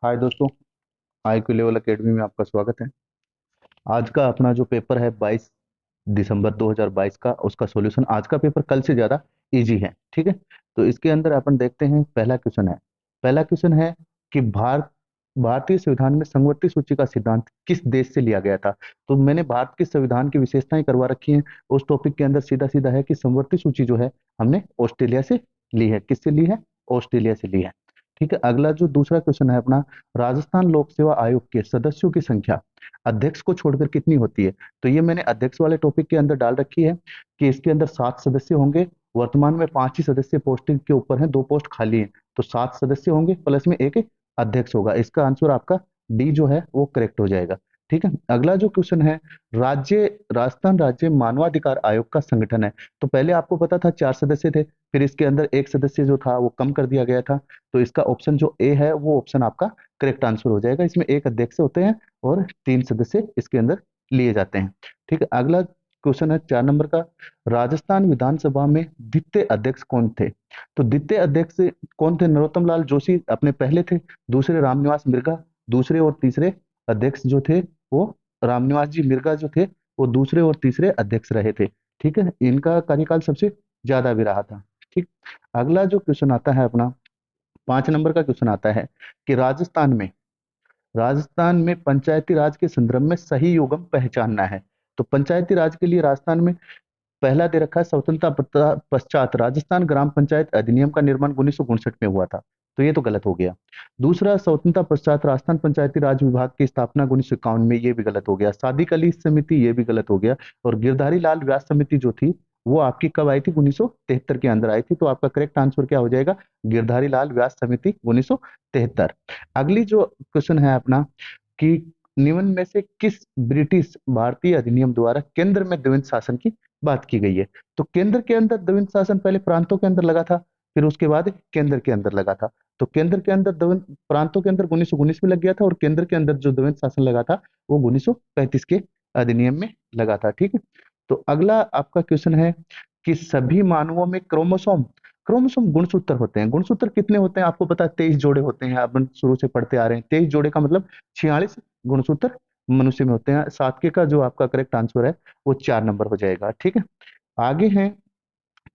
हाय दोस्तों। IQ level academy में आपका स्वागत है। आज का अपना जो पेपर है 22 दिसंबर 2022 का, उसका सॉल्यूशन। आज का पेपर कल से ज़्यादा इजी है, ठीक है। तो इसके अंदर अपन देखते हैं, पहला क्वेश्चन है कि भारतीय संविधान में संवृत्ति सूची का सिद्धांत किस देश से लिया गया था। तो मैंने भारत के संविधान की विशेषताएं करवा रखी हैं। उस टॉपिक के अंदर सीधा सीधा है कि संवृत्ति सूची जो है हमने ऑस्ट्रेलिया से ली है। किससे ली है? ऑस्ट्रेलिया से ली है। ठीक है। अगला जो दूसरा क्वेश्चन है अपना, राजस्थान लोक सेवा आयोग के सदस्यों की संख्या अध्यक्ष को छोड़कर कितनी होती है। तो ये मैंने अध्यक्ष वाले टॉपिक के अंदर डाल रखी है कि इसके अंदर 7 सदस्य होंगे। वर्तमान में 5 ही सदस्य पोस्टिंग के ऊपर हैं, 2 पोस्ट खाली हैं। तो 7 सदस्य होंगे, प्लस में एक अध्यक्ष होगा। इसका आंसर आपका डी जो है वो करेक्ट हो जाएगा। ठीक है। अगला जो क्वेश्चन है, राज्य राजस्थान राज्य मानवाधिकार आयोग का संगठन है। तो पहले आपको पता था 4 सदस्य थे, फिर इसके अंदर एक सदस्य जो था वो कम कर दिया गया था। तो इसका ऑप्शन जो ए है वो ऑप्शन आपका करेक्ट आंसर हो जाएगा। इसमें एक अध्यक्ष होते हैं और 3 सदस्य इसके अंदर लिए जाते हैं। ठीक है। अगला क्वेश्चन है 4 नंबर का, राजस्थान विधानसभा में द्वितीय अध्यक्ष कौन थे। तो द्वितीय अध्यक्ष कौन थे? नरोत्तम लाल जोशी अपने पहले थे, दूसरे रामनिवास मिर्गा, दूसरे और तीसरे अध्यक्ष जो थे वो रामनिवास जी मिर्गा जो थे वो दूसरे और तीसरे अध्यक्ष रहे थे। ठीक है। इनका कार्यकाल सबसे ज्यादा भी रहा था। ठीक। अगला जो क्वेश्चन आता है अपना, 5 नंबर का क्वेश्चन आता है कि राजस्थान में पंचायती राज के संदर्भ में सही युग्म पहचानना है। तो पंचायती राज के लिए राजस्थान में पहला दे रखा है, स्वतंत्रता पश्चात राजस्थान ग्राम पंचायत अधिनियम का निर्माण 1959 में हुआ था। तो ये तो गलत हो गया। दूसरा, स्वतंत्रता पश्चात राजस्थान पंचायती राज विभाग की स्थापना 1951 में, ये भी गलत हो गया। सादिक अली समिति, ये भी गलत हो गया। और गिरधारी लाल व्यास समिति जो थी वो आपकी कब आई थी? 1973 के अंदर आई थी। तो आपका करेक्ट आंसर क्या हो जाएगा? गिरधारी लाल व्यास समिति 1973। अगली जो क्वेश्चन है अपना कि निम्न में से किस ब्रिटिश भारतीय अधिनियम द्वारा केंद्र में द्वंद्व शासन की बात की गई है। तो केंद्र के अंदर द्वंद्व शासन पहले प्रांतों के अंदर लगा था, फिर उसके बाद केंद्र के अंदर लगा था। तो केंद्र के अंदर द्वंद्व, प्रांतों के अंदर 1919 में लग गया था, और केंद्र के अंदर जो द्वंद्व शासन लगा था वो 1935 के अधिनियम में लगा था। ठीक है। तो अगला आपका क्वेश्चन है कि सभी मानवों में क्रोमोसोम क्रोमोसोम गुणसूत्र होते हैं। गुणसूत्र कितने होते हैं आपको पता है? 23 जोड़े होते हैं। अपन शुरू से पढ़ते आ रहे हैं। 23 जोड़े का मतलब 46 गुणसूत्र मनुष्य में होते हैं। सात के का जो आपका करेक्ट आंसर है वो 4 नंबर हो जाएगा। ठीक है। आगे है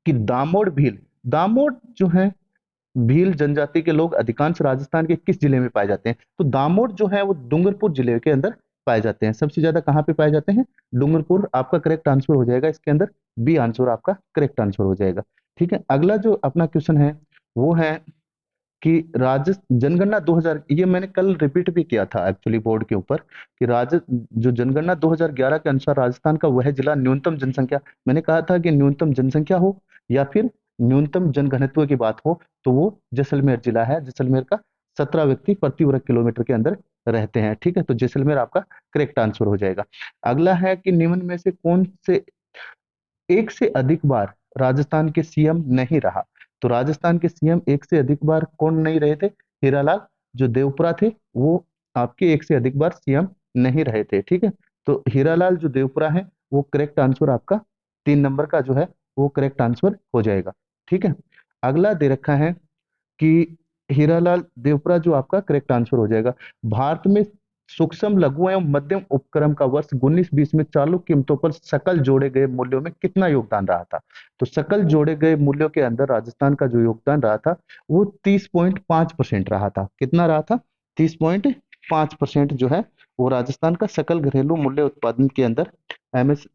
कि दामोड़ जो है, भील जनजाति के लोग अधिकांश राजस्थान के किस जिले में पाए जाते हैं। तो दामोड़ जो है वो डूंगरपुर जिले के अंदर पाए जाते हैं। सबसे ज्यादा कहाँ पे पाए जाते हैं? डूंगरपुर। आपका करेक्ट आंसर हो जाएगा इसके अंदर बी आंसर आपका करेक्ट आंसर हो जाएगा। ठीक है। अगला जो अपना क्वेश्चन है वो है कि जनगणना 2000, ये मैंने कल रिपीट भी किया था एक्चुअली बोर्ड के ऊपर, कि जो जनगणना 2011 के अनुसार राजस्थान का वह जिला न्यूनतम जनसंख्या, मैंने कहा था कि न्यूनतम जनसंख्या हो या फिर न्यूनतम जनघनत्व की बात हो तो वो जैसलमेर जिला है। जैसलमेर का 17 व्यक्ति प्रति वर्ग किलोमीटर के अंदर रहते हैं। ठीक है। तो जैसलमेर आपका करेक्ट आंसर हो जाएगा। अगला है कि निम्न में से कौन से एक से अधिक बार राजस्थान के सीएम नहीं रहा। तो राजस्थान के सीएम एक से अधिक बार कौन नहीं रहे थे? हीरालाल जो देवपुरा थे वो आपके एक से अधिक बार सीएम नहीं रहे थे। ठीक है। तो हीरालाल जो देवपुरा है वो करेक्ट आंसर आपका 3 नंबर का जो है वो करेक्ट आंसर हो जाएगा। ठीक है। अगला दे रखा है कि हीरालाल देवपुरा जो आपका करेक्ट आंसर हो जाएगा। भारत में सूक्ष्म लघु एवं मध्यम उपक्रम का वर्ष 1920 में चालू कीमतों पर सकल जोड़े गए मूल्यों में कितना योगदान रहा था। तो सकल जोड़े गए मूल्यों के अंदर राजस्थान का जो योगदान रहा था वो 30.5% रहा था। कितना रहा था? 30.5% जो है वो राजस्थान का सकल घरेलू मूल्य उत्पादन के अंदर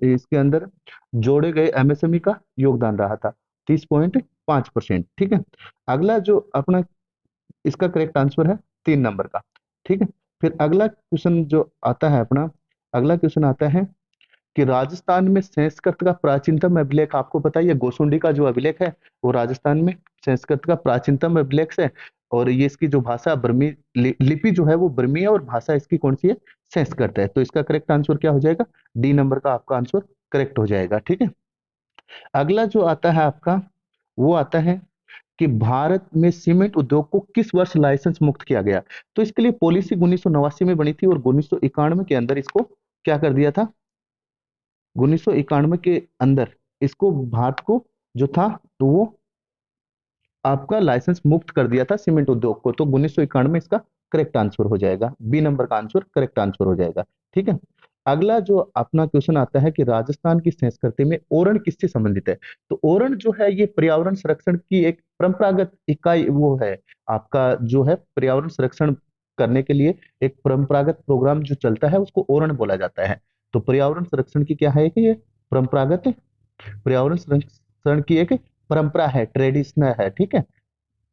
इसके अंदर जोड़े गए एमएसएमई का योगदान रहा था, 30.5%। ठीक है। अगला जो अपना इसका करेक्ट आंसर है 3 नंबर का। ठीक है। फिर अगला क्वेश्चन जो आता है अपना, अगला क्वेश्चन आता है कि राजस्थान में संस्कृत का प्राचीनतम अभिलेख, आपको पता है ये गोसुंडी का जो अभिलेख है वो राजस्थान में संस्कृत का प्राचीनतम अभिलेख है। और ये इसकी जो भाषा बर्मी लिपि जो है वो बर्मी है, और भाषा इसकी कौन सी है? संस्कृत है। तो इसका करेक्ट आंसर क्या हो जाएगा? डी नंबर का आपका आंसर करेक्ट हो जाएगा। ठीक है। अगला जो आता है आपका वो आता है कि भारत में सीमेंट उद्योग को किस वर्ष लाइसेंस मुक्त किया गया। तो इसके लिए पॉलिसी 1989 में बनी थी, और 1991 के अंदर इसको क्या कर दिया था? 1991 के अंदर इसको भारत को जो था तो वो आपका लाइसेंस मुक्त कर दिया था सीमेंट उद्योग को, तो 1991 इसका करेक्ट आंसर हो जाएगा, बी नंबर का आंसर करेक्ट आंसर हो जाएगा। ठीक है। अगला जो अपना क्वेश्चन आता है कि राजस्थान की संस्कृति में ओरण किससे संबंधित है। तो ओरण जो है ये पर्यावरण संरक्षण की एक परंपरागत इकाई वो है, आपका जो है पर्यावरण संरक्षण करने के लिए एक परंपरागत प्रोग्राम जो चलता है उसको ओरण बोला जाता है। तो पर्यावरण संरक्षण की क्या है कि ये परंपरागत पर्यावरण संरक्षण की एक परंपरा है, ट्रेडिशनल है। ठीक है।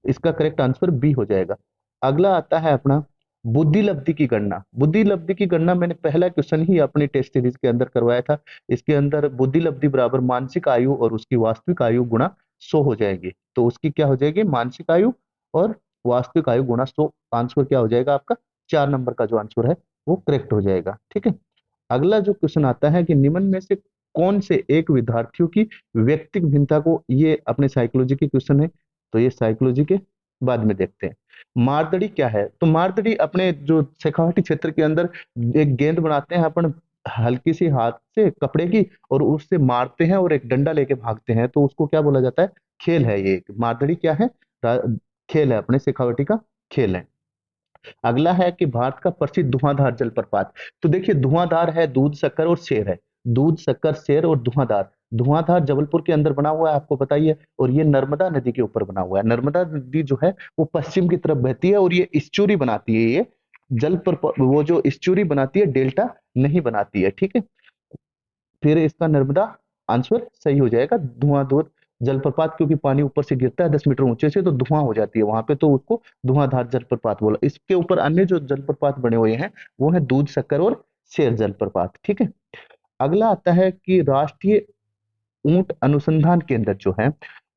इसका करेक्ट आंसर बी हो जाएगा। अगला आता है अपना बुद्धि लब्धि की गणना। बुद्धि लब्धि की गणना मैंने पहला क्वेश्चन ही अपनी टेस्ट सीरीज के अंदर करवाया था। इसके अंदर बुद्धि लब्धि बराबर मानसिक आयु और उसकी वास्तविक आयु गुणा 100 हो जाएगी। तो उसकी क्या हो जाएगी, मानसिक आयु और वास्तविक आयु गुणा 100। आंसर क्या हो जाएगा आपका, 4 नंबर का जो आंसर है वो करेक्ट हो जाएगा। ठीक है। अगला जो क्वेश्चन आता है कि निम्न में से कौन से एक विद्यार्थियों की व्यक्तिगत भिन्नता को, ये अपने साइकोलॉजी के क्वेश्चन है, तो ये साइकोलॉजी के बाद में देखते हैं। मारदड़ी क्या है, तो मारदड़ी अपने जो शेखावाटी क्षेत्र के अंदर एक गेंद बनाते हैं अपन हल्की सी हाथ से कपड़े की, और उससे मारते हैं और एक डंडा लेके भागते हैं, तो उसको क्या बोला जाता है, खेल है ये। मारदड़ी क्या है, खेल है, अपने शेखावाटी का खेल है। अगला है कि भारत का प्रसिद्ध धुआंधार जलप्रपात। तो देखिए धुआंधार है, दूध शक्कर और शेर है। दूध शक्कर शेर और धुआंधार। धुआंधार जबलपुर के अंदर बना हुआ है, आपको बताइए, और ये नर्मदा नदी के ऊपर बना हुआ है। नर्मदा नदी जो है वो पश्चिम की तरफ बहती है और ये इस्चुरी बनाती है। ये वो जो इस्चुरी बनाती है, डेल्टा नहीं बनाती है। ठीक है। फिर इसका नर्मदा आंसर सही हो जाएगा। धुआंधार जलप्रपात, क्योंकि पानी ऊपर से गिरता है 10 मीटर ऊंचे से, तो धुआं हो जाती है वहां पे, तो उसको धुआंधार जलप्रपात बोला। इसके ऊपर अन्य जो जलप्रपात बने हुए हैं वो है दूध शक्कर और शेर जलप्रपात। ठीक है। अगला आता है कि राष्ट्रीय ऊंट अनुसंधान केंद्र जो है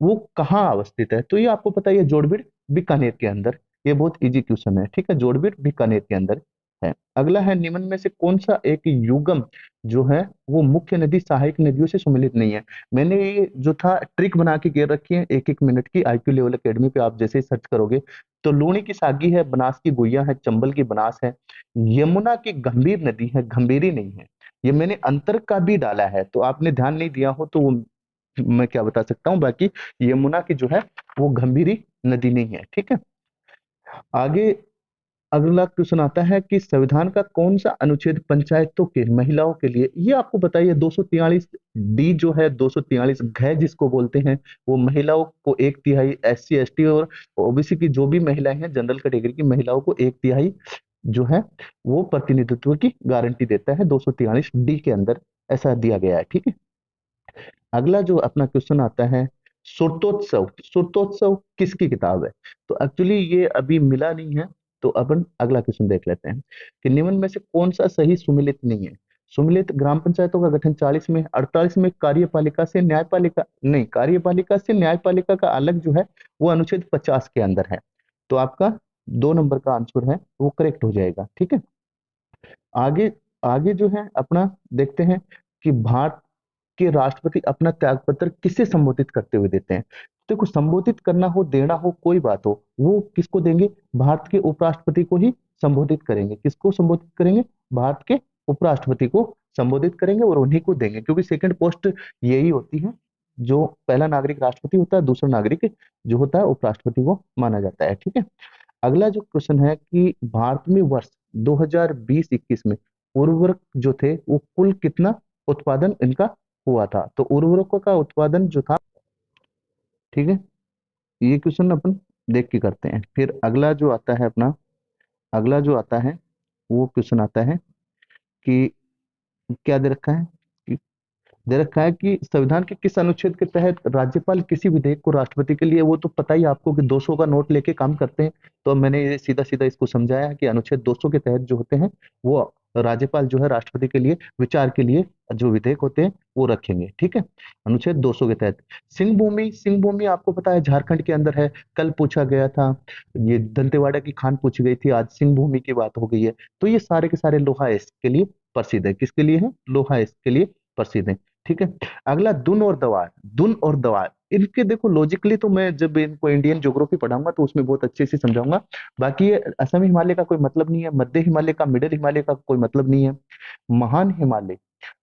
वो कहाँ अवस्थित है। तो ये आपको पता है, ये जोड़बीड़ बीकानेर के अंदर। ये बहुत इजी क्वेश्चन है। ठीक है। जोड़बीड़ बीकानेर के अंदर है। अगला है निम्न में से कौन सा एक युगम जो है वो मुख्य नदी सहायक नदियों से सम्मिलित नहीं है। मैंने ये जो था ट्रिक बना के गिर रखी है 1-1 मिनट की, IQ लेवल एकेडमी पे आप जैसे ही सर्च करोगे तो लूणी की सागी है, बनास की गुइया है, चंबल की बनास है, यमुना की गंभीर नदी है, गंभीरी नहीं है। ये मैंने अंतर का भी डाला है, तो आपने ध्यान नहीं दिया हो तो वो मैं क्या बता सकता हूँ। बाकी यमुना की जो है वो गंभीरी नदी नहीं है। ठीक है। आगे अगला क्वेश्चन आता है कि संविधान का कौन सा अनुच्छेद पंचायतों के महिलाओं के लिए, ये आपको बताइए 243 डी जो है, 243 घ जिसको बोलते हैं, वो महिलाओं को 1/3, SC ST और OBC की जो भी महिलाएं हैं, जनरल कैटेगरी की महिलाओं को 1/3 जो है वो प्रतिनिधित्व की गारंटी देता है 243 डी के अंदर, ऐसा दिया गया है। ठीक है। अगला जो अपना क्वेश्चन आता है, सुरतोत्सव। सुरतोत्सव किसकी किताब है। तो एक्चुअली ये अभी मिला नहीं है, तो अपन अगला क्वेश्चन देख लेते हैं कि निम्न में से कौन सा सही सुमेलित नहीं है। सुमेलित ग्राम पंचायतों का गठन 40 में, 48 में कार्यपालिका से न्यायपालिका, नहीं, कार्यपालिका से न्यायपालिका का अलग जो है वो अनुच्छेद 50 के अंदर है। तो आपका 2 नंबर का आंसर है वो करेक्ट हो जाएगा। ठीक है। आगे आगे जो है अपना देखते हैं कि भारत के राष्ट्रपति अपना त्यागपत्र किसे संबोधित करते हुए देते हैं। देखो संबोधित करना हो, देना हो, कोई बात हो, वो किसको देंगे, भारत के उपराष्ट्रपति को ही संबोधित करेंगे। किसको संबोधित करेंगे, भारत के उपराष्ट्रपति को संबोधित करेंगे और उन्हीं को देंगे, क्योंकि सेकंड पोस्ट यही होती है। जो पहला नागरिक राष्ट्रपति होता है, दूसरा नागरिक जो होता है उपराष्ट्रपति को माना जाता है। ठीक है। अगला जो क्वेश्चन है कि भारत में वर्ष 2020-21 में उर्वरक जो थे वो कुल कितना उत्पादन इनका हुआ था। तो उर्वरकों का उत्पादन जो था, ठीक है, ये क्वेश्चन अपन देख के करते हैं। फिर अगला जो आता है अपना, अगला जो आता है वो क्वेश्चन आता है कि क्या दे रखा है, दे रखा है कि संविधान के किस अनुच्छेद के तहत राज्यपाल किसी विधेयक को राष्ट्रपति के लिए, वो तो पता ही आपको कि 200 का नोट लेके काम करते हैं। तो अब मैंने ये सीधा सीधा इसको समझाया है कि अनुच्छेद 200 के तहत जो होते हैं वो राज्यपाल जो है राष्ट्रपति के लिए विचार के लिए जो विधेयक होते हैं वो रखेंगे। ठीक है। अनुच्छेद 200 के तहत सिंह भूमि, सिंह भूमि आपको पता है झारखंड के अंदर है। कल पूछा गया था, ये दंतेवाड़ा की खान पूछी गई थी, आज सिंह भूमि की बात हो गई है। तो ये सारे के सारे लोहा इस्क के लिए प्रसिद्ध है। किसके लिए है, लोहा इस्क के लिए प्रसिद्ध है। ठीक है। अगला दुन और दवार। दुन और दवार इनके देखो लॉजिकली तो मैं जब इनको इंडियन ज्योग्राफी पढ़ाऊंगा तो उसमें बहुत अच्छे से समझाऊंगा। बाकी ये असम हिमालय का कोई मतलब नहीं है, मध्य हिमालय का, मिडिल हिमालय का कोई मतलब नहीं है। महान हिमालय,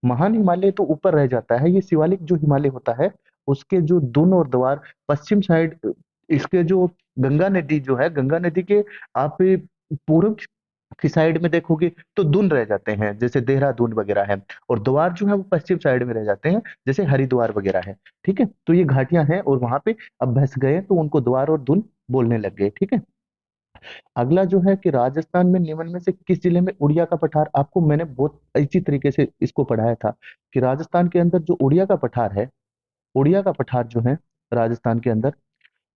महान हिमालय तो ऊपर रह जाता है। ये शिवालिक जो हिमालय होता है उसके जो दुन और दवार पश्चिम साइड इसके जो गंगा नदी जो है, गंगा नदी के आप पूर्व की साइड में देखोगे तो दून रह जाते हैं, जैसे देहरादून वगैरह है। और द्वार जो है वो पश्चिम साइड में रह जाते हैं, जैसे हरिद्वार वगैरह है। ठीक है, तो ये घाटियां हैं और वहां पे अब बस गए तो उनको द्वार और दून बोलने लग गए। ठीक है। अगला जो है कि राजस्थान में निम्न में से किस जिले में उड़िया का पठार, आपको मैंने बहुत अच्छी तरीके से इसको पढ़ाया था कि राजस्थान के अंदर जो उड़िया का पठार है, उड़िया का पठार जो है राजस्थान के अंदर,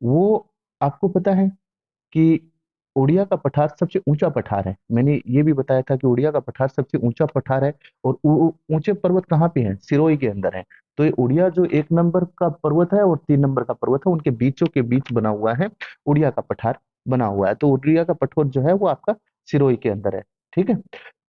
वो आपको पता है कि उड़िया का पठार सबसे ऊंचा पठार है। मैंने ये भी बताया था कि उड़िया का पठार सबसे ऊंचा पठार है। और ऊंचे पर्वत कहाँ पे हैं? सिरोही के अंदर है। तो ये उड़िया जो 1 नंबर का पर्वत है और 3 नंबर का पर्वत है, उनके बीचों के बीच बना हुआ है उड़िया का पठार बना हुआ है। तो उड़िया का पठार जो है वो आपका सिरोही के अंदर है। ठीक है।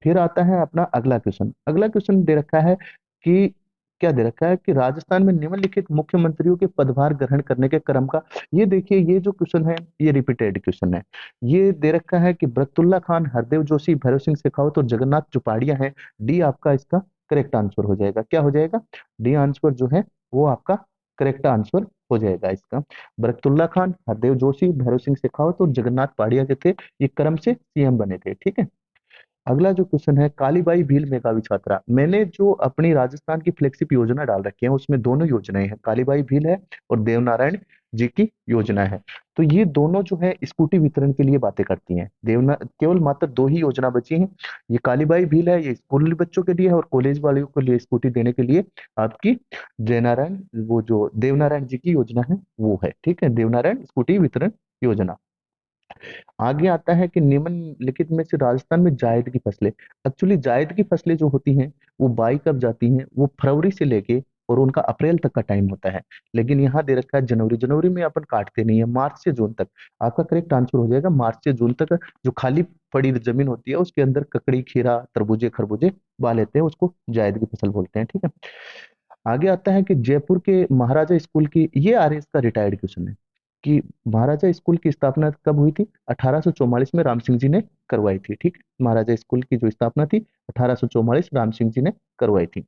फिर आता है अपना अगला क्वेश्चन। अगला क्वेश्चन दे रखा है कि क्या दे रखा है कि राजस्थान में निम्नलिखित मुख्यमंत्रियों के पदभार ग्रहण करने के क्रम का, ये देखिए ये जो क्वेश्चन है ये रिपीटेड क्वेश्चन है। ये दे रखा है कि बरकतुल्ला खान, हरदेव जोशी, भैरव सिंह शेखावत और जगन्नाथ चुपाड़िया है। डी आपका इसका करेक्ट आंसर हो जाएगा। क्या हो जाएगा? डी आंसर जो है वो आपका करेक्ट आंसर हो जाएगा इसका। बरकतुल्ला खान, हरदेव जोशी, भैरव सिंह शेखावत और जगन्नाथ पाड़िया जो थे, ये क्रम से सीएम बने थे। ठीक है। अगला जो क्वेश्चन है, कालीबाई भील मेधावी छात्रा। मैंने जो अपनी राजस्थान की फ्लैगशिप योजना डाल रखी है उसमें दोनों योजनाएं हैं, कालीबाई भील है और देवनारायण जी की योजना है। तो ये दोनों जो है स्कूटी वितरण के लिए बातें करती हैं। देवना केवल मात्र दो ही योजना बची हैं। ये कालीबाई भील है, ये स्कूली बच्चों के लिए है, और कॉलेज वालों के लिए स्कूटी देने के लिए आपकी जयनारायण, वो जो देवनारायण जी की योजना है वो है। ठीक है, देवनारायण स्कूटी वितरण योजना। आगे आता है कि निम्नलिखित में से राजस्थान में जायद की फसलें, एक्चुअली जायद की फसलें जो होती हैं वो बाई कब जाती हैं? वो फरवरी से लेके और उनका अप्रैल तक का टाइम होता है। लेकिन यहाँ दे रखा है जनवरी, जनवरी में अपन काटते नहीं है, मार्च से जून तक। आपका करेक्ट आंसर हो जाएगा मार्च से जून तक। जो खाली पड़ी जमीन होती है उसके अंदर ककड़ी, खीरा, तरबूजे, खरबूजे बा लेते हैं, उसको जायद की फसल बोलते हैं। ठीक है। आगे आता है कि जयपुर के महाराजा स्कूल की, ये आर एस का रिटायर्ड क्वेश्चन है कि महाराजा स्कूल की स्थापना कब हुई थी? 1844 में राम सिंह जी ने करवाई थी। ठीक है, महाराजा स्कूल की जो स्थापना थी 1844 राम सिंह जी ने करवाई थी।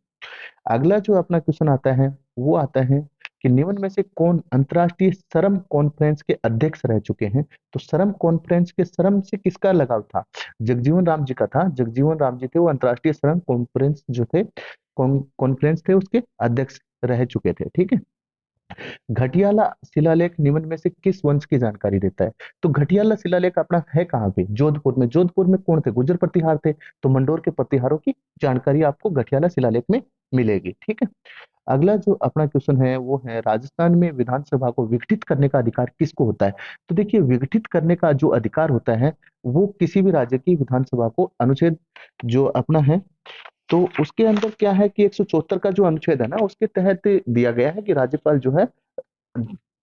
अगला जो अपना क्वेश्चन आता है वो आता है कि निम्न में से कौन अंतर्राष्ट्रीय श्रम कॉन्फ्रेंस के अध्यक्ष रह चुके हैं? तो श्रम कॉन्फ्रेंस के श्रम से किसका लगाव था? जगजीवन राम जी का था। जगजीवन राम जी थे वो अंतर्राष्ट्रीय श्रम कॉन्फ्रेंस जो थे, कॉन्फ्रेंस थे उसके अध्यक्ष रह चुके थे। ठीक है। घटियाला शिलालेख निम्न में से किस वंश की जानकारी देता है? तो घटियाला शिलालेख अपना है कहाँ पे? जोधपुर में। जोधपुर में कौन थे? गुर्जर प्रतिहार थे। तो मंडोर के प्रतिहारों की जानकारी आपको घटियाला शिलालेख में मिलेगी। ठीक है। अगला जो अपना क्वेश्चन है वो है, राजस्थान में विधानसभा को विघटित करने का अधिकार किसको होता है? तो देखिए, विघटित करने का जो अधिकार होता है वो किसी भी राज्य की विधानसभा को, अनुच्छेद जो अपना है, तो उसके अंदर क्या है कि 174 का जो अनुच्छेद है ना, उसके तहत दिया गया है कि राज्यपाल जो है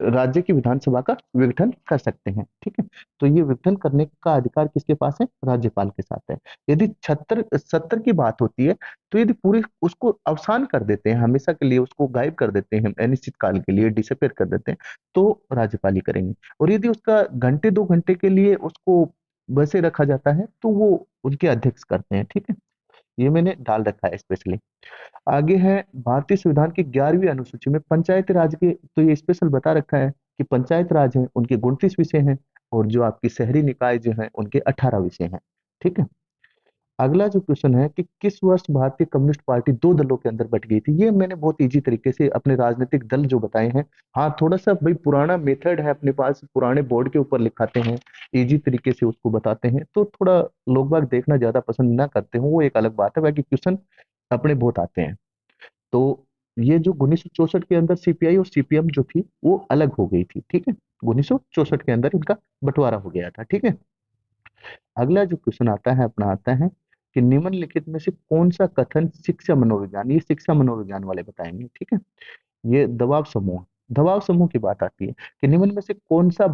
राज्य की विधानसभा का विघटन कर सकते हैं। ठीक है। तो ये विघटन करने का अधिकार किसके पास है? राज्यपाल के साथ है। यदि 76 70 की बात होती है, तो यदि पूरी उसको अवसान कर देते हैं, हमेशा के लिए उसको गायब कर देते हैं, अनिश्चित काल के लिए डिसअपेयर कर देते हैं, तो राज्यपाल ही करेंगे। और यदि उसका घंटे 2 घंटे के लिए उसको वैसे रखा जाता है तो वो उनके अध्यक्ष करते हैं। ठीक है, ये मैंने डाल रखा है स्पेशली। आगे है, भारतीय संविधान की 11वीं अनुसूची में पंचायती राज के, तो ये स्पेशल बता रखा है कि पंचायत राज है उनके 29 विषय हैं, और जो आपकी शहरी निकाय जो है उनके 18 विषय हैं। ठीक है। अगला जो क्वेश्चन है कि किस वर्ष भारतीय कम्युनिस्ट पार्टी दो दलों के अंदर बट गई थी? ये मैंने बहुत इजी तरीके से अपने राजनीतिक दल जो बताए हैं। हाँ, थोड़ा सा भाई पुराना मेथड है अपने पास, पुराने बोर्ड के ऊपर लिखाते हैं, इजी तरीके से उसको बताते हैं, तो थोड़ा लोग बाग देखना ज्यादा पसंद ना करते हो, वो एक अलग बात है। बाकी क्वेश्चन अपने बहुत आते हैं। तो ये जो 1964 के अंदर सीपीआई और सीपीएम जो थी वो अलग हो गई थी। ठीक है, 1964 के अंदर इनका बंटवारा हो गया था। ठीक है। अगला जो क्वेश्चन आता है अपना आता है कि निम्नलिखित में से कौन सा कथन शिक्षा मनोविज्ञान, ये शिक्षा मनोविज्ञान वाले बताएंगे। ठीक है। ये दबाव समूह, दबाव समूह की बात आती है कि निम्न में से कौन सा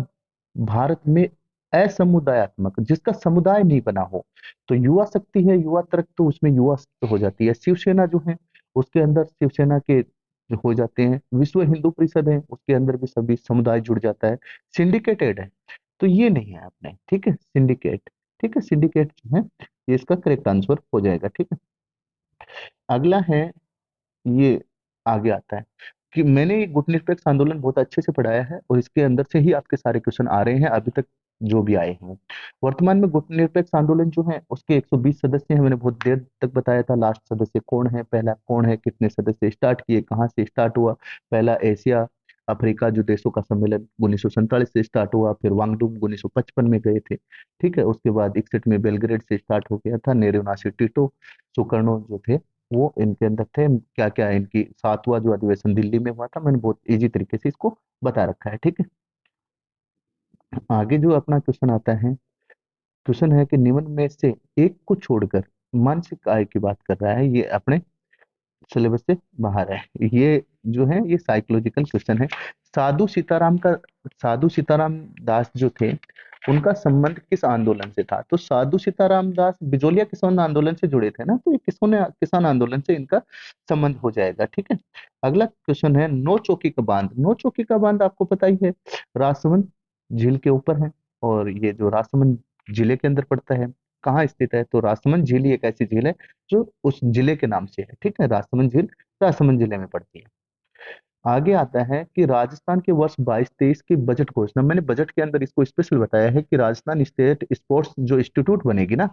भारत में असमुदायात्मक, जिसका समुदाय नहीं बना हो? तो युवा शक्ति है, युवा तर्क, तो उसमें युवा तो हो जाती है। शिवसेना जो है उसके अंदर शिवसेना के जो हो जाते हैं। विश्व हिंदू परिषद है उसके अंदर भी सभी समुदाय जुड़ जाता है। सिंडिकेटेड है, तो ये नहीं है आपने। ठीक है, सिंडिकेट। ठीक है, सिंडिकेट जो है ये इसका करेक्ट आंसर हो जाएगा। ठीक है। अगला है, ये आगे आता है, कि मैंने ये गुटनिरपेक्ष आंदोलन बहुत अच्छे से पढ़ाया है और इसके अंदर से ही आपके सारे क्वेश्चन आ रहे हैं अभी तक जो भी आए हैं। वर्तमान में गुटनिरपेक्ष आंदोलन जो है उसके 120 सदस्य हैं। मैंने बहुत देर तक बताया था लास्ट सदस्य कौन है, पहला कौन है, कितने सदस्य स्टार्ट किए, कहाँ से स्टार्ट हुआ। पहला एशिया अफ्रीका जो देशों का सम्मेलन 1947 से स्टार्ट हुआ, फिर वांगडूम 1955 में गए थे। ठीक है, उसके बाद 61 में बेलग्रेड से स्टार्ट हो गया था। नेहरू नासी टिटो सुकर्णो जो थे वो इनके अंदर थे। क्या क्या इनकी सातवां जो अधिवेशन दिल्ली में हुआ था, मैंने बहुत इजी तरीके से इसको बता रखा है। ठीक है, आगे जो अपना क्वेश्चन आता है, क्वेश्चन है कि निम्न में से एक को छोड़कर, मानसिक आय की बात कर रहा है, ये अपने सिलेबस से बाहर है। ये जो है ये साइकोलॉजिकल क्वेश्चन है। साधु सीताराम का, साधु सीताराम दास जो थे उनका संबंध किस आंदोलन से था? तो साधु सीताराम दास बिजोलिया किसान आंदोलन से जुड़े थे ना, तो ये किसान आंदोलन से इनका संबंध हो जाएगा। ठीक है, अगला क्वेश्चन है नौ चौकी का बांध। नौ चौकी का बांध आपको पता ही है, राजसमंद झील के ऊपर है और ये जो राजसमंद जिले के अंदर पड़ता है। कहाँ स्थित है? तो राजसमंद झील ही एक ऐसी झील है जो उस जिले के नाम से है। ठीक है, राजसमंद झील राजसमंद जिले में पड़ती है। आगे आता है कि राजस्थान के वर्ष 22-23 की बजट घोषणा। मैंने बजट के अंदर इसको स्पेशल बताया है कि राजस्थान स्टेट स्पोर्ट्स जो इंस्टीट्यूट बनेगी ना,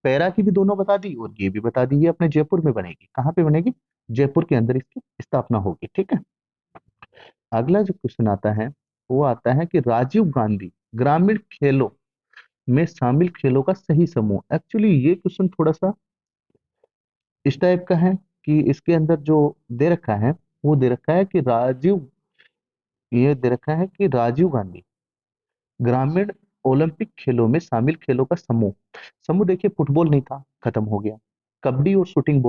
पैरा की भी दोनों बता दी और ये भी बता दी, ये अपने जयपुर में बनेगी। कहाँ पे बनेगी? जयपुर के अंदर इसकी स्थापना होगी। ठीक है, अगला जो क्वेश्चन आता है वो आता है कि राजीव गांधी ग्रामीण खेलों में शामिल खेलों का सही समूह। एक्चुअली ये क्वेश्चन थोड़ा सा इस टाइप का है कि इसके अंदर जो दे रखा है वो दे रखा है कि ये दे रखा है कि राजीव गांधी ग्रामीण ओलंपिक खेलों में शामिल खेलों का समूह। समूह देखिए, फुटबॉल नहीं था, खत्म हो गया। कबड्डी और शूटिंग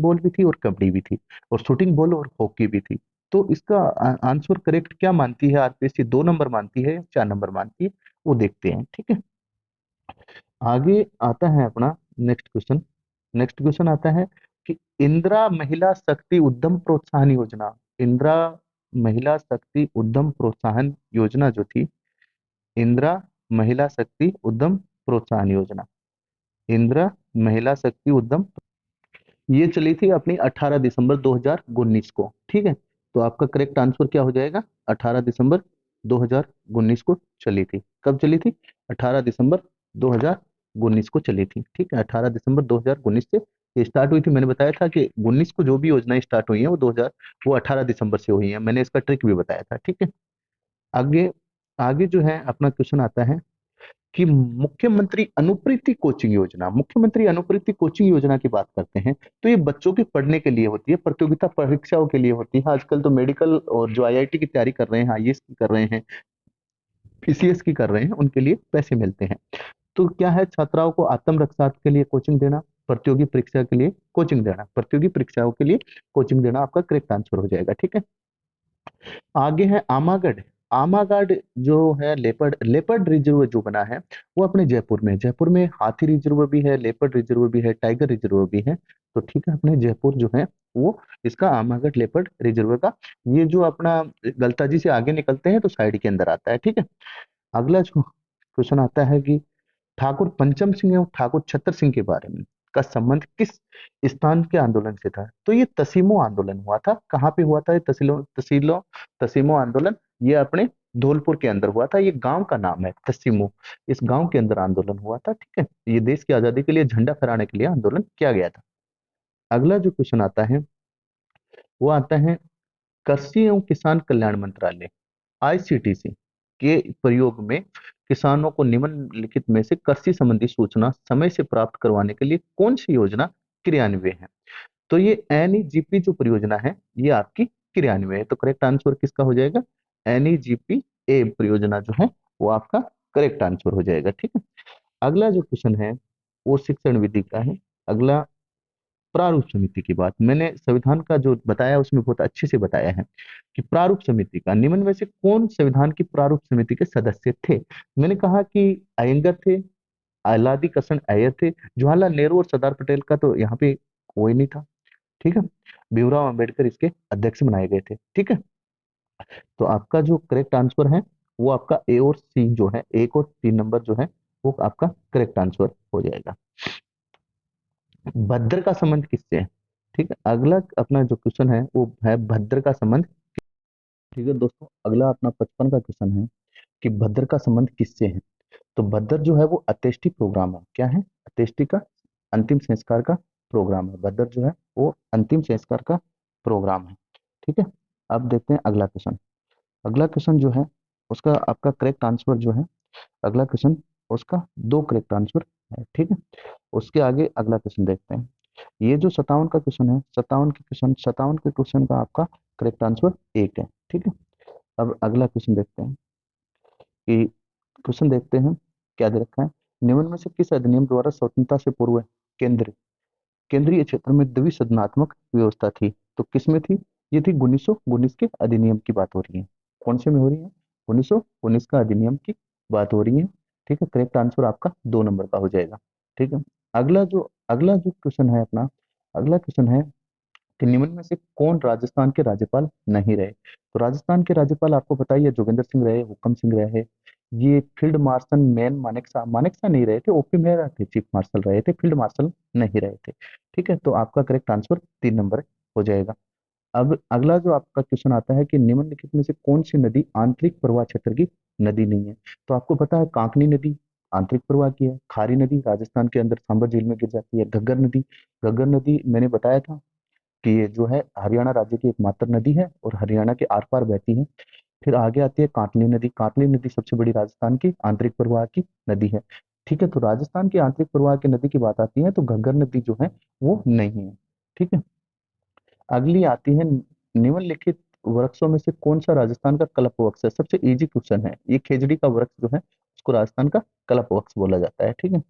बॉल भी थी और कबड्डी भी थी और शूटिंग बॉल और हॉकी भी थी। तो इसका आंसर करेक्ट क्या मानती है आरपीएससी? 2 नंबर मानती है या 4 नंबर मानती है, वो देखते हैं। ठीक है, आगे आता है अपना नेक्स्ट क्वेश्चन। नेक्स्ट क्वेश्चन आता है कि इंदिरा महिला शक्ति उद्यम प्रोत्साहन योजना, इंदिरा महिला शक्ति उद्यम प्रोत्साहन योजना जो थी, इंदिरा महिला शक्ति उद्यम प्रोत्साहन योजना, इंदिरा महिला शक्ति उद्यम, ये चली थी अपनी 18 दिसंबर 2019 को। ठीक है, तो आपका करेक्ट आंसर क्या हो जाएगा? 18 दिसंबर 2019 को चली थी। कब चली थी? 18 दिसंबर 2019 को चली थी। ठीक है, 18 दिसंबर 2019 से ये स्टार्ट हुई थी। मैंने बताया था कि 19 को जो भी योजनाएं स्टार्ट हुई हैं वो 18 दिसंबर से हुई हैं। मैंने इसका ट्रिक भी बताया था। ठीक है, आगे आगे जो है अपना क्वेश्चन आता है कि मुख्यमंत्री अनुप्रीति कोचिंग योजना, मुख्यमंत्री अनुप्रीति कोचिंग योजना की बात करते हैं तो ये बच्चों के पढ़ने के लिए होती है, प्रतियोगिता परीक्षाओं के लिए होती है। आजकल तो मेडिकल और जो आईआईटी की तैयारी कर रहे हैं, आईएएस की कर रहे हैं, पीसीएस की कर रहे हैं, उनके लिए पैसे मिलते हैं। तो क्या है, छात्राओं को आत्म रक्षा के लिए कोचिंग देना, प्रतियोगी परीक्षा के लिए कोचिंग देना, प्रतियोगी परीक्षाओं के लिए कोचिंग देना आपका करेक्ट आंसर हो जाएगा। ठीक है, आगे है आमागढ़। आमागढ़ जो है लेपर्ड लेपर्ड रिजर्व जो बना है वो अपने जयपुर में, जयपुर में हाथी रिजर्व भी है, लेपर्ड रिजर्व भी है, टाइगर रिजर्व भी है। तो ठीक है, अपने जयपुर जो है वो इसका आमागढ़ लेपर्ड रिजर्व का, ये जो अपना गलताजी से आगे निकलते हैं तो साइड के अंदर आता है। ठीक है, अगला जो क्वेश्चन आता है कि ठाकुर पंचम सिंह एवं ठाकुर छतर सिंह के बारे में का संबंध किस स्थान के आंदोलन से था? तो ये तसीमो आंदोलन हुआ था। कहाँ पे हुआ था ये तसीमो आंदोलन? ये अपने धौलपुर के अंदर हुआ था। ये गांव का नाम है तसीमो, इस गांव के अंदर आंदोलन हुआ था। ठीक है, ये देश की आजादी के लिए झंडा फहराने के लिए आंदोलन किया गया था। अगला जो क्वेश्चन आता है वो आता है कृषि एवं किसान कल्याण मंत्रालय आईसीटीसी के प्रयोग में किसानों को निम्नलिखित में से कृषि संबंधी सूचना समय से प्राप्त करवाने के लिए कौन सी योजना क्रियान्वयन है? तो ये एनईजीपी जो परियोजना है ये आपकी क्रियान्वयन है। तो करेक्ट आंसर किसका हो जाएगा? एनईजीपी ए परियोजना जो है वो आपका करेक्ट आंसर हो जाएगा। ठीक है, अगला जो क्वेश्चन है वो शिक्षण विधि का है। अगला प्रारूप समिति की बात, मैंने संविधान का जो बताया उसमें बहुत अच्छे से बताया है कि प्रारूप समिति का निम्न में से कौन संविधान की प्रारूप समिति के सदस्य थे? मैंने कहा कि अयंगर थे, आलादी कृष्ण अय्यर थे, जवाहरलाल नेहरू और सरदार पटेल का तो यहाँ पे कोई नहीं था। ठीक है, भीमराव अंबेडकर इसके अध्यक्ष बनाए गए थे। ठीक है, तो आपका जो करेक्ट आंसर है वो आपका ए और सी जो है, 1 और 3 नंबर जो है वो आपका करेक्ट आंसर हो जाएगा। भद्र का संबंध किससे है? ठीक है, अगला अपना जो क्वेश्चन है वो है भद्र का संबंध ठीक है दोस्तों, अगला अपना 55 का क्वेश्चन है कि भद्र का संबंध किससे है। तो भद्र जो है वो अंत्येष्टि प्रोग्राम है। क्या है? अंत्येष्टि का, अंतिम संस्कार का प्रोग्राम है। भद्र जो है वो अंतिम संस्कार का प्रोग्राम है। ठीक है। अब देखते हैं अगला क्वेश्चन। अगला क्वेश्चन जो है उसका आपका करेक्ट आंसर जो है, अगला क्वेश्चन उसका दो करेक्ट आंसर है। ठीक है। उसके आगे अगला क्वेश्चन देखते हैं। ये जो 57 का क्वेश्चन है, 57 के क्वेश्चन का आपका करेक्ट आंसर एक है। ठीक है। अब अगला क्वेश्चन देखते हैं कि क्वेश्चन देखते हैं क्या दे रखा है। निम्न में से किस अधिनियम द्वारा स्वतंत्रता से पूर्व केंद्र केंद्रीय क्षेत्र में द्विसदनात्मक व्यवस्था थी? तो किस में थी? ये थी 1919 के अधिनियम की बात हो रही है। कौन से में हो रही है? 1919 का अधिनियम की बात हो रही है। ठीक है। करेक्ट आंसर आपका 2 नंबर का हो जाएगा। ठीक है। अगला जो क्वेश्चन है अपना, अगला क्वेश्चन है कि निम्न में से कौन राजस्थान के राज्यपाल नहीं रहे? तो राजस्थान के राज्यपाल आपको पता ही है, जोगेंद्र सिंह रहे, हुकम सिंह रहे, ये field marshal man Manekshaw Manekshaw नहीं रहे थे, ओपी मेहरा थे चीफ मार्शल रहे थे, फील्ड मार्शल नहीं रहे थे। ठीक है। तो आपका करेक्ट आंसर 3 नंबर हो जाएगा। अब अगला जो आपका क्वेश्चन आता है कि निम्नलिखित में से कौन सी नदी आंतरिक प्रवाह क्षेत्र की नदी नहीं है? तो आपको पता है कांकनी नदी आंतरिक प्रवाह की है, खारी नदी राजस्थान के अंदर सांबर झील में गिर जाती है, घग्गर नदी मैंने बताया था कि ये जो है हरियाणा राज्य की एकमात्र नदी है और हरियाणा के आर पार बहती है। फिर आगे आती है कांतली नदी सबसे बड़ी राजस्थान की आंतरिक प्रवाह की नदी है। ठीक है। तो राजस्थान की आंतरिक प्रवाह की नदी की बात आती है तो घग्गर नदी जो है वो नहीं है। ठीक है। अगली आती है निम्नलिखित वृक्षों में से कौन सा राजस्थान का कल्प वृक्ष है? सबसे इजी क्वेश्चन है ये। खेजड़ी का वृक्ष जो है उसको राजस्थान का कल्प वृक्ष बोला जाता है। ठीक है।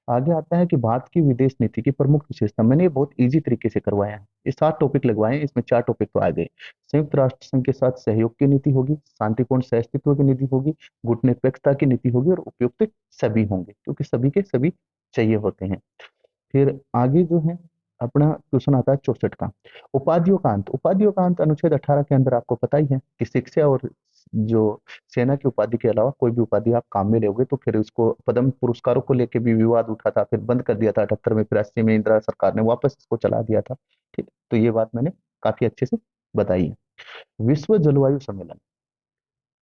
आगे आता है कि भारत की विदेश नीति की प्रमुख विशेषता। मैंने ये बहुत इजी तरीके से करवाया है। ये 7 टॉपिक लगवाए हैं, इसमें 4 टॉपिक तो आ गए। संयुक्त राष्ट्र संघ के साथ सहयोग की नीति होगी, शांतिपूर्ण सहअस्तित्व की नीति होगी, गुटनिरपेक्षता की नीति होगी और उपयुक्त सभी होंगे, क्योंकि सभी के सभी चाहिए होते हैं। फिर आगे जो है अपना क्वेश्चन आता है 64 का, उपाधियों का अंत अनुच्छेद 18 के अंदर आपको पता ही है कि शिक्षा और जो सेना की उपाधि के अलावा कोई भी उपाधि आप काम में लोगे तो फिर उसको पद्म पुरस्कारों को लेके भी विवाद उठा था, फिर बंद कर दिया था 78 में, फिर 80 में इंदिरा सरकार ने वापस इसको चला दिया था। ठीक। तो ये बात मैंने काफी अच्छे से बताई है। विश्व जलवायु सम्मेलन,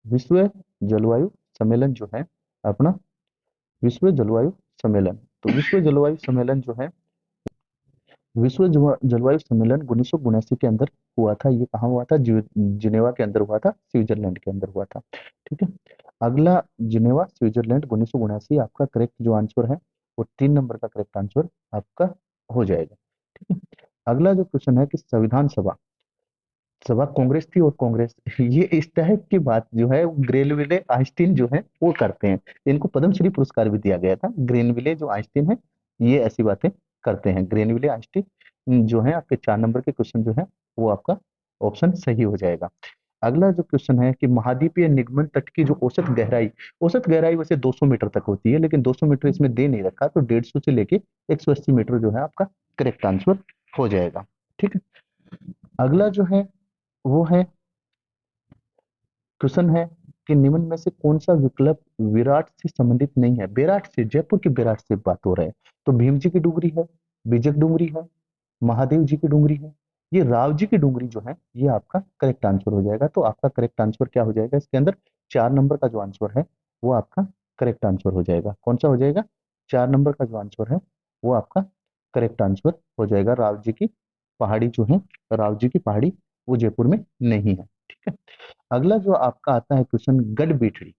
विश्व जलवायु सम्मेलन जो है अपना, विश्व जलवायु सम्मेलन, तो विश्व जलवायु सम्मेलन जो है, जलवायु सम्मेलन 1979 के अंदर हुआ था। ये कहाँ हुआ था? जिनेवा के अंदर हुआ था, स्विट्जरलैंड के अंदर हुआ था। ठीक है। अगला जिनेवा स्विट्जरलैंड 1979 आपका करेक्ट जो आंसर है वो 3 नंबर का करेक्ट आंसर आपका हो जाएगा। ठीक है। अगला जो क्वेश्चन है कि संविधान सभा सभा कांग्रेस थी और कांग्रेस ये इस टाइप की बात जो है ग्रेनविले आइंस्टीन जो है वो करते हैं। इनको पद्मश्री पुरस्कार भी दिया गया था। ग्रेनविले जो आइंस्टीन है ये ऐसी बातें करते हैं। ग्रेनविले आइंस्टीन जो है आपके 4 नंबर के क्वेश्चन जो है वो आपका ऑप्शन सही हो जाएगा। अगला जो क्वेश्चन है कि महाद्वीपीय निगमन तट की जो औसत गहराई वैसे 200 मीटर तक होती है, लेकिन 200 मीटर इसमें दे नहीं रखा, तो 150 से लेके 180 मीटर जो है आपका करेक्ट आंसर हो जाएगा। ठीक है। अगला जो है वो है क्वेश्चन है कि निम्न में से कौन सा विकल्प विराट से संबंधित नहीं है? बेराट से, जयपुर की बेराट से बात हो रहा है। तो भीम जी की डुंगरी है, बिजक डुंगरी है, महादेव जी की डुंगरी है, ये राव जी की डुंगरी जो है ये आपका करेक्ट आंसर हो जाएगा। तो आपका करेक्ट आंसर क्या हो जाएगा इसके अंदर? 4 नंबर का जो आंसर है वो आपका करेक्ट आंसर हो जाएगा। कौन सा हो जाएगा? 4 नंबर का जो आंसर है वो आपका करेक्ट आंसर हो जाएगा। राव जी की पहाड़ी जो है, राव जी की पहाड़ी वो जयपुर में नहीं है। ठीक है। अगला जो आपका आता है क्वेश्चन गढ़ बेटड़ी,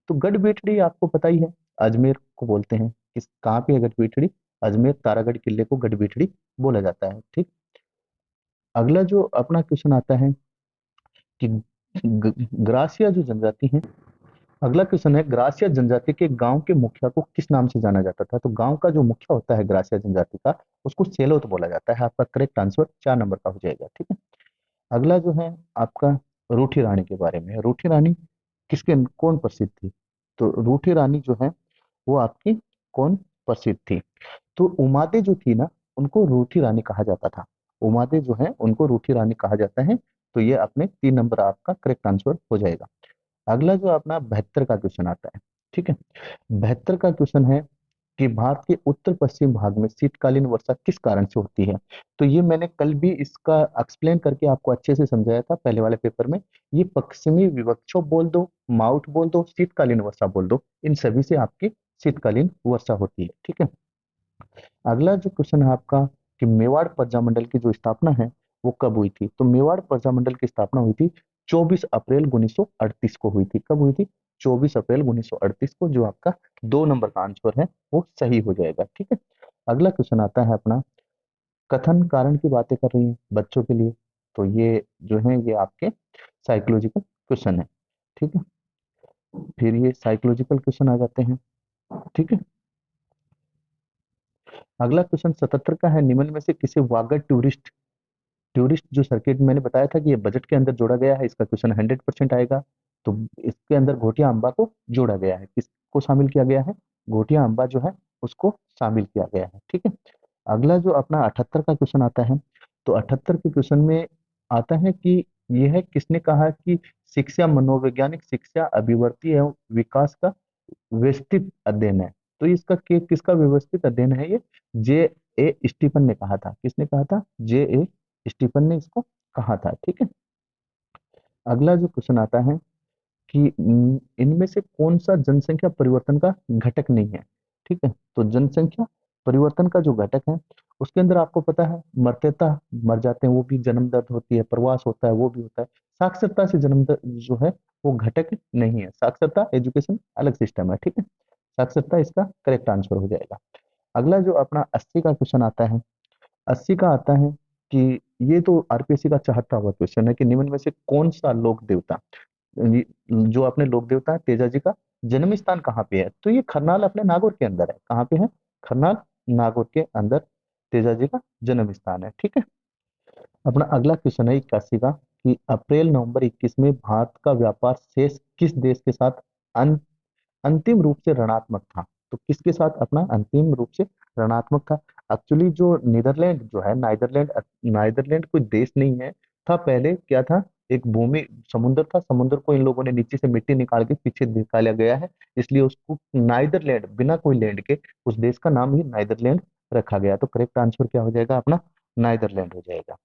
तो गढ़ बेटड़ी आपको पता ही है, अजमेर को बोलते हैं। किस कहाँ पे है गढ़ बेटड़ी? अजमेर तारागढ़ किले को गढ़ बेटड़ी बोला जाता है। ठीक। अगला जो अपना क्वेश्चन आता है कि ग्रासिया जो जनजाति है, अगला क्वेश्चन है ग्रासिया जनजाति के गांव के मुखिया को किस नाम से जाना जाता था? तो गांव का जो मुखिया होता है ग्रासिया जनजाति का उसको सेलोत बोला जाता है। आपका करेक्ट आंसर 4 नंबर का हो जाएगा। ठीक है। अगला जो है आपका रूठी रानी के बारे में है। रूठी रानी किसके कौन प्रसिद्ध थी? तो रूठी रानी जो है वो आपकी कौन प्रसिद्ध थी? तो उमादे जो थी ना उनको रूठी रानी कहा जाता था। उमादे जो है उनको रूठी रानी कहा जाता है। तो ये अपने 3 नंबर आपका करेक्ट आंसर हो जाएगा। अगला जो अपना 72 का क्वेश्चन आता है। ठीक है। 72 का क्वेश्चन है कि भारत के उत्तर पश्चिम भाग में शीतकालीन वर्षा किस कारण से होती है। तो ये मैंने कल भी इसका एक्सप्लेन करके आपको अच्छे से समझाया था पहले वाले पेपर में। ये पश्चिमी विक्षोभ बोल दो, माउट बोल दो, शीतकालीन वर्षा बोल दो, इन सभी से आपकी शीतकालीन वर्षा होती है। ठीक है। अगला जो क्वेश्चन है आपका कि मेवाड़ प्रजामंडल की जो स्थापना है वो कब हुई थी। तो मेवाड़ प्रजामंडल की स्थापना हुई थी 24 अप्रैल 1938 को हुई थी। कब हुई थी? 24 अप्रैल 1938 को, जो आपका 2 नंबर का आंसर है वो सही हो जाएगा। ठीक है। अगला क्वेश्चन आता है अपना, कथन कारण की बातें कर रही हैं बच्चों के लिए, तो ये जो है ये आपके साइकोलॉजिकल क्वेश्चन है। ठीक है। फिर ये साइकोलॉजिकल क्वेश्चन आ जाते हैं। ठीक है। अगला क्वेश्चन 77 का है, निम्न में से किसे वागड टूरिस्ट टूरिस्ट जो सर्किट मैंने बताया था कि ये बजट के अंदर जोड़ा गया है, इसका क्वेश्चन 100% आएगा। तो इसके अंदर घोटिया अम्बा को जोड़ा गया है, किसको शामिल किया गया है? घोटिया अम्बा जो है उसको शामिल किया गया है। ठीक है। अगला जो अपना 78 का क्वेश्चन आता है, तो 78 के क्वेश्चन में आता है कि यह है किसने कहा कि शिक्षा मनोवैज्ञानिक शिक्षा अभिवृत्ति एवं विकास का व्यवस्थित अध्ययन है। तो इसका किसका व्यवस्थित अध्ययन है? ये जे ए स्टीफन ने कहा था। किसने कहा था? जे ए स्टीफन ने इसको कहा था। ठीक है। अगला जो क्वेश्चन आता है कि इनमें से कौन सा जनसंख्या परिवर्तन का घटक नहीं है। ठीक है। तो जनसंख्या परिवर्तन का जो घटक है उसके अंदर आपको पता है मरतेता, मर जाते हैं वो भी, जन्म दर होती है, प्रवास होता है वो भी होता है। साक्षरता से जन्म दर जो है वो घटक नहीं है। साक्षरता एजुकेशन अलग सिस्टम है। ठीक है। साक्षरता इसका करेक्ट आंसर हो जाएगा। अगला जो अपना 80 का क्वेश्चन आता है, 80 का आता है कि ये तो आरपीएससी का चाहता हुआ क्वेश्चन है कि निम्न में से कौन सा लोक देवता, जो अपने लोक देवता है तेजा जी का जन्म स्थान कहाँ पे है? तो ये खरनाल अपने नागौर के अंदर है। कहाँ पे है? खरनाल नागौर के अंदर तेजा जी का जन्म स्थान है। ठीक है। अपना अगला क्वेश्चन है 81 का कि अप्रैल नवंबर 21 में भारत का व्यापार शेष किस देश के साथ अंतिम रूप से ऋणात्मक था। तो किसके साथ अपना अंतिम रूप से ऋणात्मक था? एक्चुअली जो नीदरलैंड जो है, नाइदरलैंड, नाइदरलैंड कोई देश नहीं है था। पहले क्या था? एक भूमि समुद्र था। समुद्र को इन लोगों ने नीचे से मिट्टी निकाल के पीछे निकाला गया है, इसलिए उसको नाइदरलैंड, बिना कोई लैंड के उस देश का नाम ही नाइदरलैंड रखा गया। तो करेक्ट आंसर क्या हो जाएगा अपना? नाइदरलैंड हो जाएगा।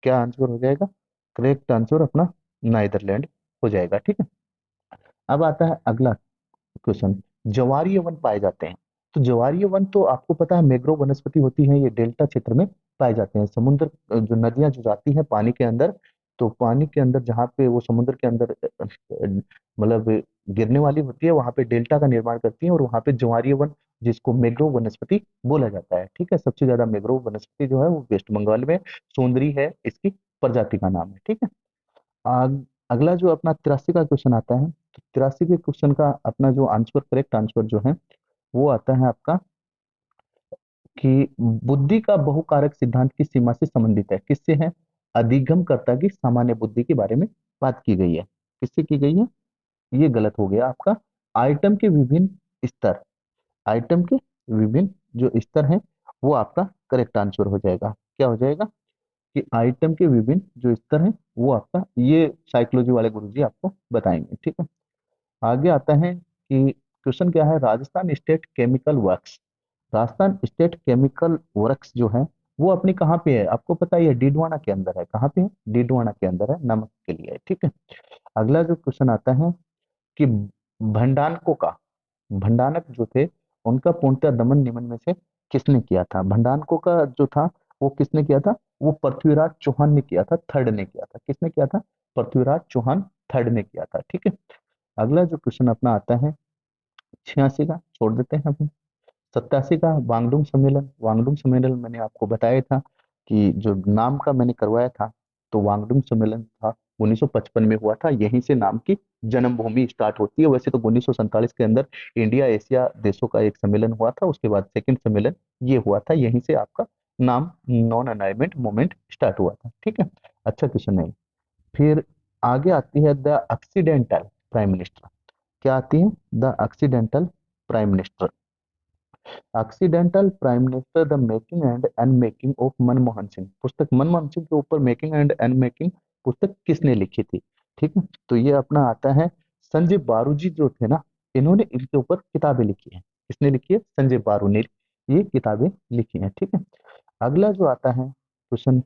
क्या आंसर हो जाएगा? करेक्ट आंसर अपना नाइदरलैंड हो जाएगा। ठीक है। अब आता है अगला क्वेश्चन, ज्वारीय वन पाए जाते हैं। तो ज्वारीय वन तो आपको पता है मैंग्रोव वनस्पति होती है, ये डेल्टा क्षेत्र में पाए जाते हैं। समुद्र जो नदियां जो जाती हैं पानी के अंदर, तो पानी के अंदर जहाँ पे वो समुद्र के अंदर मतलब गिरने वाली होती है, वहां पे डेल्टा का निर्माण करती है, और वहां पे ज्वारीय वन जिसको मैंग्रोव वनस्पति बोला जाता है। ठीक है। सबसे ज्यादा मैंग्रोव वनस्पति जो है वो वेस्ट बंगाल में सुंदरी है, इसकी प्रजाति का नाम है। ठीक है। अगला जो अपना 83 का क्वेश्चन आता है, तो 83 के क्वेश्चन का अपना जो आंसर, करेक्ट आंसर जो है वो आता है आपका कि बुद्धि का बहुकारक सिद्धांत की सीमा से संबंधित है। किससे है? अधिगमकर्ता की सामान्य बुद्धि के बारे में बात की गई है। किससे की गई है? ये गलत हो गया आपका। आइटम के विभिन्न स्तर, आइटम के विभिन्न जो स्तर हैं वो आपका करेक्ट आंसर हो जाएगा। क्या हो जाएगा? कि आइटम के विभिन्न जो स्तर हैं वो आपका, ये साइकोलॉजी वाले गुरुजी आपको बताएंगे। ठीक है। आगे आता है कि क्वेश्चन क्या है, Rajasthan state chemical works, Rajasthan state chemical works जो है वो अपनी कहाँ पे है? आपको पता है ये डीडवाना के अंदर है। कहाँ पे है? डीडवाना के अंदर है, नमक के लिए है। ठीक है। अगला जो क्वेश्चन आता है कि भंडानको का, भंडानक जो थे उनका पूर्णतः दमन निम्न में से किसने किया था? भंडानको का जो था वो किसने किया था? वो पृथ्वीराज चौहान ने किया था, थर्ड ने किया था। किसने किया था? पृथ्वीराज चौहान थर्ड ने किया था। ठीक है। अगला जो क्वेश्चन अपना आता है 86 का, छोड़ देते हैं अपन। 87 का वांगडुंग सम्मेलन, वांगडुंग सम्मेलन मैंने आपको बताया था कि जो नाम का मैंने करवाया था, तो वांगडुंग सम्मेलन था 1955 में हुआ था। यहीं से नाम की जन्मभूमि स्टार्ट होती है। वैसे तो 1947 के अंदर इंडिया एशिया देशों का एक सम्मेलन हुआ था, उसके बाद सेकंड सम्मेलन ये हुआ था, यहीं से आपका नाम नॉन अलाइनमेंट मूवमेंट स्टार्ट हुआ था। ठीक है। अच्छा क्वेश्चन है। फिर आगे आती है द एक्सीडेंटल प्राइम मिनिस्टर। क्या आती है? The accidental prime minister. Accidental prime minister the making and unmaking of Manmohan Singh, पुस्तक मनमोहन सिंह के ऊपर मेकिंग एंड अनमेकिंग पुस्तक किसने लिखी थी? ठीक है। तो ये अपना आता है संजय बारूजी जो थे ना, इन्होंने इनके ऊपर किताबें लिखी हैं। किसने लिखी है? संजय बारू ने ये किताबें लिखी हैं। ठीक है, अगला जो आता है क्वेश्चन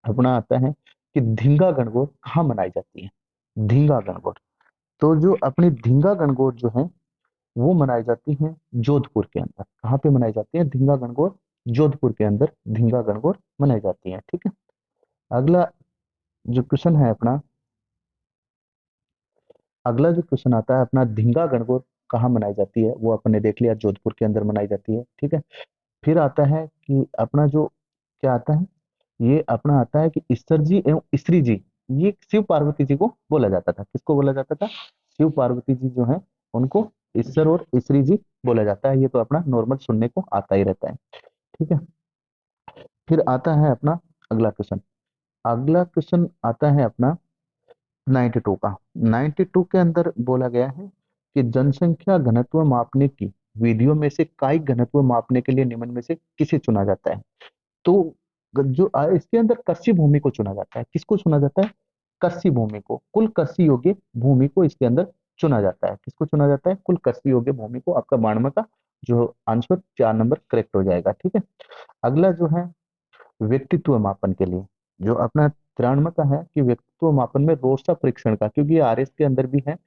अपना आता है कि धींगा गणगौर कहाँ मनाई जाती है? धींगा गणगौर, तो जो अपनी धींगा गणगौर जो है वो मनाई जाती है जोधपुर के अंदर। कहाँ पे मनाई जाती है धींगा गणगौर? जोधपुर के अंदर धींगा गणगौर मनाई जाती है। ठीक है, अगला जो क्वेश्चन है अपना, अगला जो क्वेश्चन आता है अपना, धींगा गणगौर कहाँ मनाई जाती है? वो अपन ने देख लिया, जोधपुर के अंदर मनाई जाती है। ठीक है, फिर आता है कि अपना जो क्या आता है, ये अपना आता है कि ईश्वर जी एवं स्त्री जी, ये शिव पार्वती जी को बोला जाता था। किसको बोला जाता था? शिव पार्वती जी जो है उनको ईश्वर और स्त्री जी बोला जाता है। ये तो अपना नॉर्मल सुनने को आता ही रहता है। ठीक है, फिर आता है अपना अगला क्वेश्चन। अगला क्वेश्चन आता है अपना 92 का। 92 के अंदर बोला गया है कि जनसंख्या घनत्व मापने की विधियों में से कायिक घनत्व मापने के लिए निम्न में से किसे चुना जाता है? तो जो इसके अंदर कृषि भूमि को चुना जाता है। किसको चुना जाता है? कृषि भूमि को, कुल कृषि योग्य भूमि को इसके अंदर चुना जाता है। किसको चुना जाता है? कुल कृषि योग्य भूमि को। आपका 92 का जो आंसर 4 नंबर करेक्ट हो जाएगा। ठीक है, अगला जो है व्यक्तित्व मापन के लिए जो अपना 93 का है कि व्यक्तित्व मापन में रोस्टा परीक्षण का, क्योंकि ये आरएस के अंदर भी है,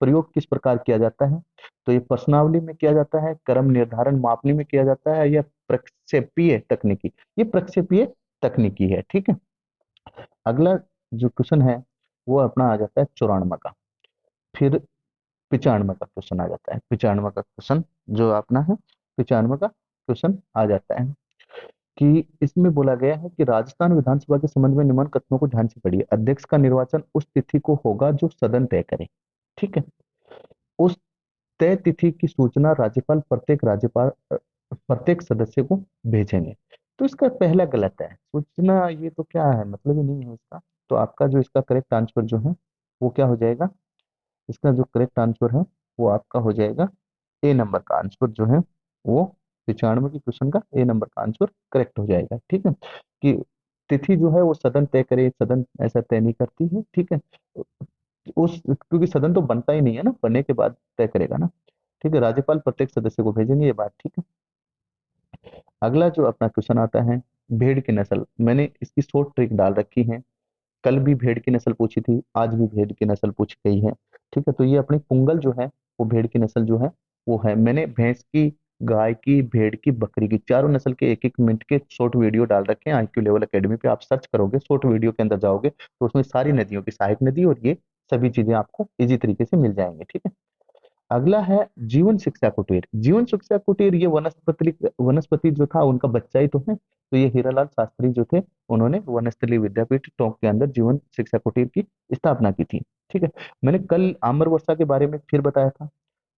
प्रयोग किस प्रकार किया जाता है? तो ये प्रश्नावली में किया जाता है, क्रम निर्धारण मापनी में किया जाता है, या प्रक्षेपीय तकनीकी? ये प्रक्षेपीय तकनीकी है। ठीक है, अगला जो क्वेश्चन है वो अपना आ जाता है 94 का। फिर 95 का क्वेश्चन आ जाता है। 95 का क्वेश्चन जो अपना है 95 का क्वेश्चन आ जाता है कि इसमें बोला गया है कि राजस्थान विधानसभा के संबंध में निम्न कथनों को ध्यान से पढ़िए। अध्यक्ष का निर्वाचन उस तिथि को होगा जो सदन तय करे। ठीक है, उस तय तिथि की सूचना प्रत्येक सदस्य को भेजेंगे। तो इसका पहला गलत है, सूचना ये तो क्या है, मतलब ही नहीं है इसका। तो आपका जो इसका करेक्ट आंसर जो है वो क्या हो जाएगा? इसका जो करेक्ट आंसर है वो आपका हो जाएगा ए नंबर का आंसर जो है वो 95 की क्वेश्चन का ए नंबर का आंसर करेक्ट हो जाएगा। ठीक है, कि तिथि जो है वो सदन तय करे, सदन ऐसा तय नहीं करती है। ठीक है, उस क्योंकि सदन तो बनता ही नहीं है ना, बनने के बाद तय करेगा ना। ठीक है, राज्यपाल प्रत्येक सदस्य को भेजेंगे, ये बात ठीक है। अगला जो अपना क्वेश्चन आता है भेड़ की नस्ल, मैंने इसकी शॉर्ट ट्रिक डाल रखी है। कल भी भेड़ की नस्ल पूछी थी, आज भी भेड़ की नस्ल पूछी गई है। ठीक है, तो ये अपनी पुंगल जो है वो भेड़ की नस्ल जो है वो है। मैंने भैंस की, गाय की, भेड़ की, बकरी की, चारों नस्ल के 1-1 मिनट के शॉर्ट वीडियो डाल रखे हैं आईक्यू लेवल एकेडमी पे। आप सर्च करोगे शॉर्ट वीडियो के अंदर जाओगे तो उसमें सारी नदियों की, सहायक नदी और ये सभी चीजें आपको इजी तरीके से मिल जाएंगे। ठीक है, अगला है जीवन शिक्षा कुटीर। जीवन शिक्षा कुटीर ये वनस्पति वनस्पति जो था उनका बच्चा ही तो है। तो ये हीरालाल शास्त्री जो थे उन्होंने वनस्थली विद्यापीठ टोंक के अंदर जीवन शिक्षा कुटीर की स्थापना की थी। ठीक है, मैंने कल आम्र वर्षा के बारे में फिर बताया था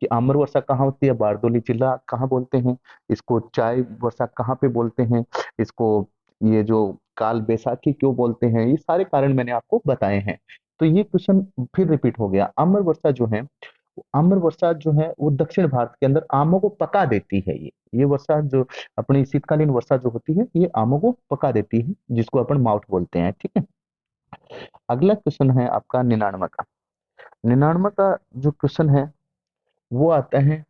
कि आम्र वर्षा कहाँ होती है, बारडोली जिला कहाँ बोलते हैं इसको, चाय वर्षा कहाँ पे बोलते हैं इसको, ये जो काल बैसाखी क्यों बोलते हैं, ये सारे कारण मैंने आपको बताए हैं। तो ये क्वेश्चन फिर रिपीट हो गया। आम्र वर्षा जो है, आम्र वर्षा जो है वो दक्षिण भारत के अंदर आमों को पका देती है। ये वर्षा जो अपनी शीतकालीन वर्षा जो होती है ये आमों को पका देती है, जिसको अपन माउट बोलते हैं। ठीक है, अगला क्वेश्चन है आपका 99 का। 99 का जो क्वेश्चन है वो आता है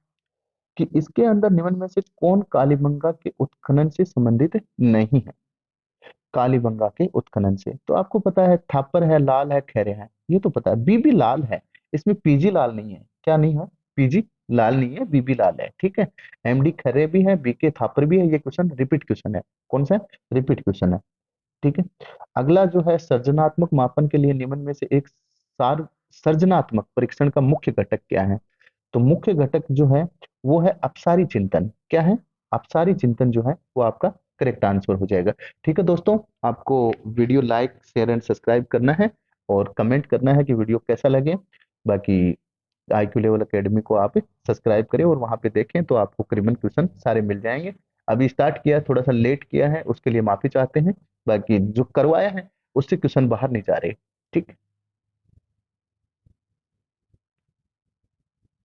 कि इसके अंदर निम्न में से कौन कालीबंगा के उत्खनन से संबंधित नहीं है? कालीबंगा के उत्खनन से तो आपको पता है थापर है, लाल है, खैरे है, ये तो पता है। बीबी लाल है, इसमें पीजी लाल नहीं है। क्या नहीं है? पीजी लाल नहीं है, बीबी लाल है। ठीक है, एमडी खरे भी है, बीके थापर भी है। ये क्वेश्चन रिपीट क्वेश्चन है। कौन सा है? रिपीट क्वेश्चन है। ठीक है, अगला जो है सर्जनात्मक मापन के लिए निम्न में से एक सर्जनात्मक परीक्षण का मुख्य घटक क्या है? तो मुख्य घटक जो है वो है अपसारी चिंतन। क्या है? अपसारी चिंतन जो है वो आपका करेक्ट आंसर हो जाएगा। ठीक है दोस्तों, आपको video like share and subscribe करना है और कमेंट करना है कि वीडियो कैसा लगे। बाकी आईक्यू लेवल एकेडमी को आप सब्सक्राइब करें और वहां पे देखें तो आपको करीबन क्वेश्चन सारे मिल जाएंगे। अभी स्टार्ट किया है, थोड़ा सा लेट किया है, उसके लिए माफी चाहते हैं। बाकी जो करवाया है उससे क्वेश्चन बाहर नहीं जा रहे। ठीक।